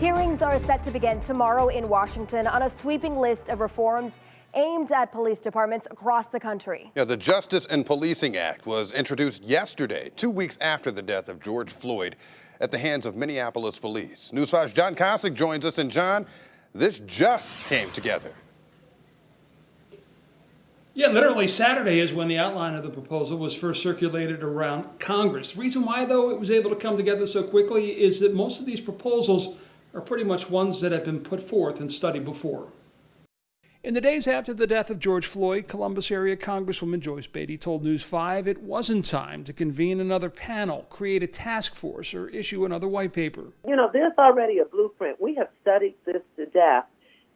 Hearings are set to begin tomorrow in Washington on a sweeping list of reforms aimed at police departments across the country. Yeah, the Justice in Policing Act was introduced yesterday, 2 weeks after the death of George Floyd at the hands of Minneapolis police. News 5's John Kosick joins us. And John, this just came together. Yeah, literally Saturday is when the outline of the proposal was first circulated around Congress. The reason why, though, it was able to come together so quickly is that most of these proposals are pretty much ones that have been put forth and studied before. In the days after the death of George Floyd, Columbus area Congresswoman Joyce Beatty told News 5 it wasn't time to convene another panel, create a task force, or issue another white paper. You know, there's already a blueprint. We have studied this to death,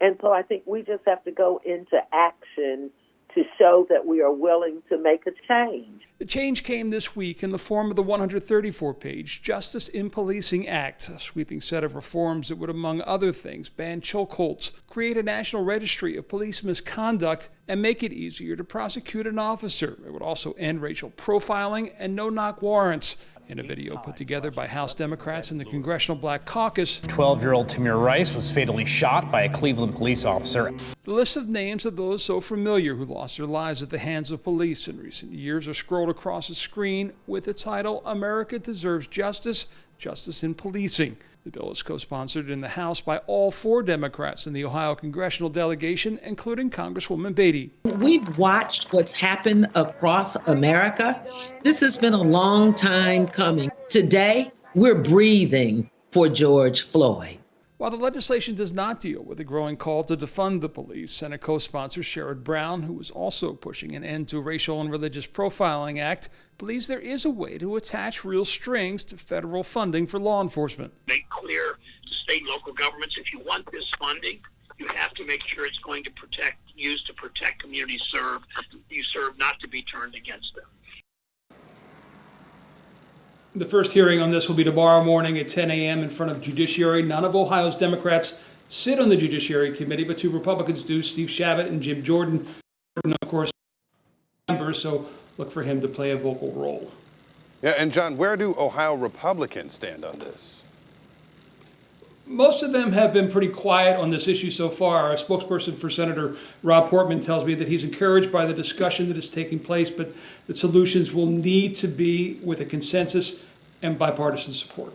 and so I think we just have to go into action to show that we are willing to make a change. The change came this week in the form of the 134-page Justice in Policing Act, a sweeping set of reforms that would, among other things, ban chokeholds, create a national registry of police misconduct, and make it easier to prosecute an officer. It would also end racial profiling and no-knock warrants. In a video put together by House Democrats and the Congressional Black Caucus, 12-year-old Tamir Rice was fatally shot by a Cleveland police officer. The list of names of those so familiar who lost their lives at the hands of police in recent years are scrolled across the screen with the title, America Deserves Justice, Justice in Policing. The bill is co-sponsored in the House by all 4 Democrats in the Ohio congressional delegation, including Congresswoman Beatty. We've watched what's happened across America. This has been a long time coming. Today, we're breathing for George Floyd. While the legislation does not deal with the growing call to defund the police, Senate co-sponsor Sherrod Brown, who is also pushing an end to Racial and Religious Profiling Act, believes there is a way to attach real strings to federal funding for law enforcement. Make clear to state and local governments, if you want this funding, you have to make sure it's going to used to protect communities you serve, not to be turned against them. The first hearing on this will be tomorrow morning at 10 a.m. in front of Judiciary. None of Ohio's Democrats sit on the Judiciary Committee, but 2 Republicans do, Steve Chabot and Jim Jordan. Jordan, of course, members, so look for him to play a vocal role. Yeah, and John, where do Ohio Republicans stand on this? Most of them have been pretty quiet on this issue so far. A spokesperson for Senator Rob Portman tells me that he's encouraged by the discussion that is taking place, but the solutions will need to be with a consensus and bipartisan support.